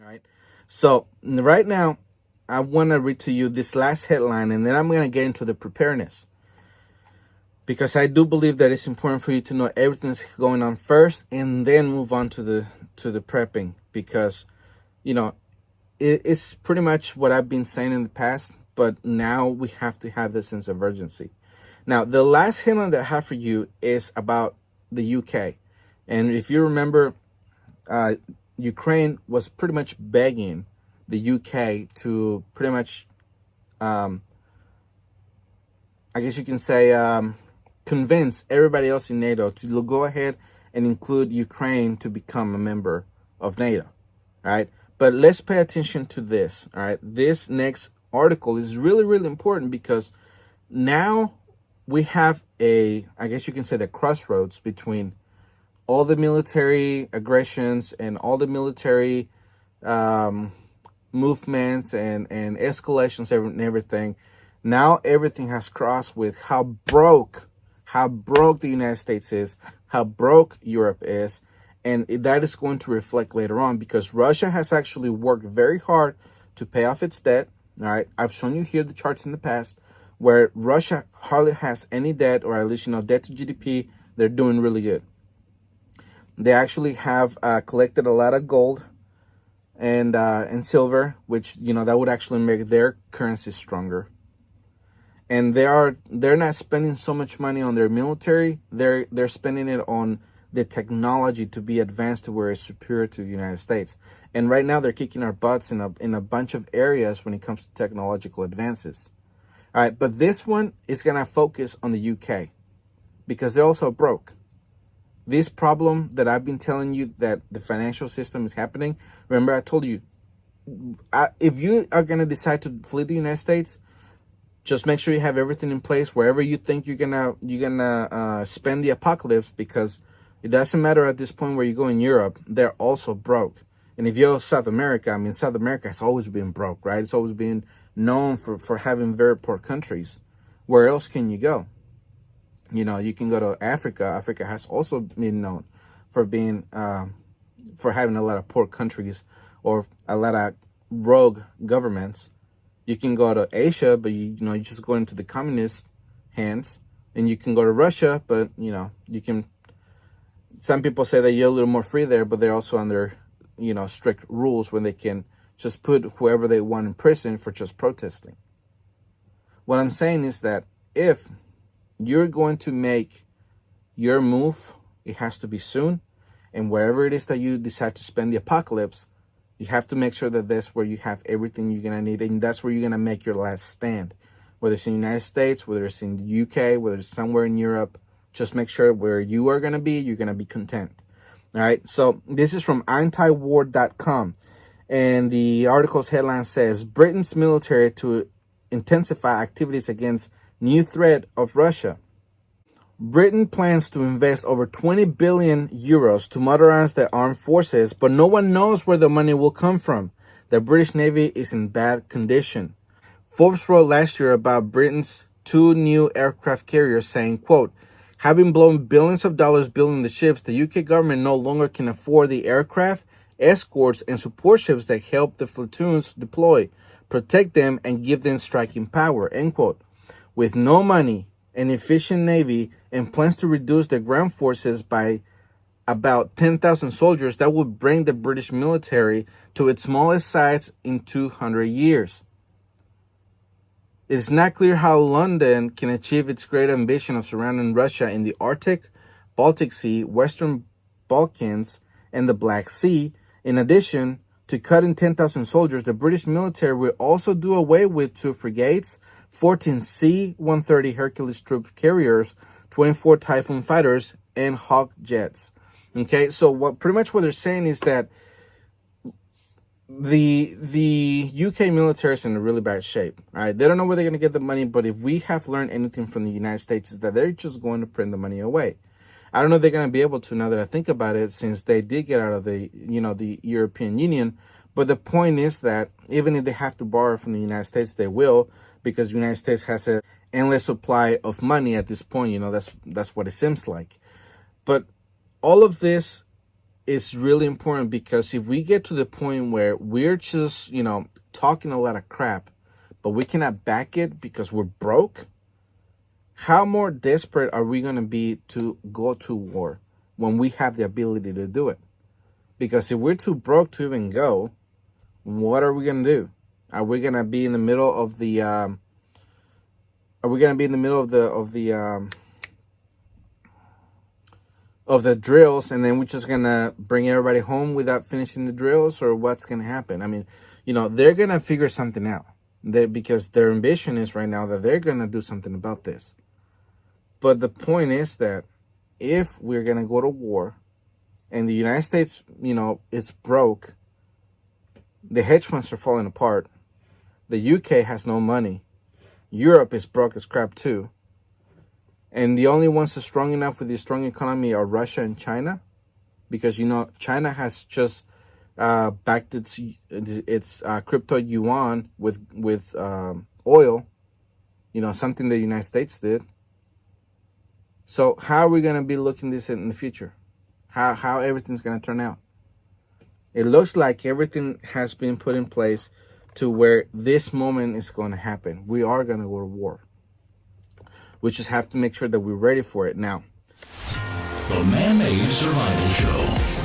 All right. So right now, I want to read to you this last headline, and then I'm going to get into the preparedness, because I do believe that it's important for you to know everything that's going on first, and then move on to the prepping, because you know it's pretty much what I've been saying in the past, but now we have to have this sense of urgency. Now, the last headline that I have for you is about the UK, and if you remember, uh, Ukraine was pretty much begging the UK to pretty much, um, I guess you can say, convince everybody else in NATO to go ahead and include Ukraine to become a member of NATO. All right. But let's pay attention to this. All right. This next article is really, really important, because now we have I guess you can say, the crossroads between all the military aggressions and all the military um, movements and escalations and everything. Now everything has crossed with how broke the United States is, how broke Europe is, and that is going to reflect later on, because Russia has actually worked very hard to pay off its debt. All right, I've shown you here the charts in the past where Russia hardly has any debt, or at least, debt to GDP. They're doing really good. They actually have collected a lot of gold and silver, which that would actually make their currency stronger. And they're not spending so much money on their military. They're spending it on the technology to be advanced to where it's superior to the United States. And right now they're kicking our butts in a bunch of areas when it comes to technological advances. All right, but this one is gonna focus on the UK, because they're also broke. This problem that I've been telling you, that the financial system is happening. Remember, I told you, if you are gonna decide to flee the United States, just make sure you have everything in place wherever you think you're gonna spend the apocalypse, because it doesn't matter at this point where you go in Europe. They're also broke. And if you go South America, South America has always been broke, right? It's always been known for having very poor countries. Where else can you go? You can go to Africa. Africa has also been known for being for having a lot of poor countries, or a lot of rogue governments. You can go to Asia, but you just go into the communist hands. And you can go to Russia, but you can. Some people say that you're a little more free there, but they're also under strict rules when they can just put whoever they want in prison for just protesting. What I'm saying is that if you're going to make your move, it has to be soon. And wherever it is that you decide to spend the apocalypse, you have to make sure that that's where you have everything you're going to need. And that's where you're going to make your last stand. Whether it's in the United States, whether it's in the UK, whether it's somewhere in Europe, just make sure where you are going to be, you're going to be content. All right. So this is from antiwar.com. And the article's headline says, Britain's military to intensify activities against new threat of Russia. Britain plans to invest over 20 billion euros to modernize their armed forces, but no one knows where the money will come from. The British Navy is in bad condition. Forbes wrote last year about Britain's 2 new aircraft carriers, saying, quote, having blown billions of dollars building the ships, the UK government no longer can afford the aircraft, escorts, and support ships that help the platoons deploy, protect them, and give them striking power, end quote. With no money, an efficient Navy, and plans to reduce the ground forces by about 10,000 soldiers, that would bring the British military to its smallest size in 200 years. It is not clear how London can achieve its great ambition of surrounding Russia in the Arctic, Baltic Sea, Western Balkans, and the Black Sea. In addition to cutting 10,000 soldiers, the British military will also do away with 2 frigates, 14 C-130 Hercules troop carriers, 24 Typhoon fighters, and Hawk jets. Okay, so what they're saying is that the UK military is in a really bad shape. All right, they don't know where they're going to get the money, but if we have learned anything from the United States, is that they're just going to print the money away. I don't know if they're going to be able to, now that I think about it, since they did get out of the European Union. But the point is that even if they have to borrow from the United States, they will, because the United States has an endless supply of money at this point. That's what it seems like. But all of this is really important, because if we get to the point where we're just, talking a lot of crap, but we cannot back it because we're broke, how more desperate are we going to be to go to war when we have the ability to do it? Because if we're too broke to even go, what are we going to do? Are we going to be in the middle of the of the drills, and then we're just gonna bring everybody home without finishing the drills, or what's gonna happen? I mean, they're gonna figure something out, because their ambition is right now that they're gonna do something about this. But the point is that if we're gonna go to war, and the United States, it's broke, the hedge funds are falling apart, the UK has no money, Europe is broke as crap too, and the only ones that are strong enough with the strong economy are Russia and China, because China has just backed its crypto yuan with oil, something the United States did. So how are we going to be looking this in the future? How everything's going to turn out? It looks like everything has been put in place to where this moment is going to happen. We are going to go to war. We just have to make sure that we're ready for it now. The Man-Made Survival Show.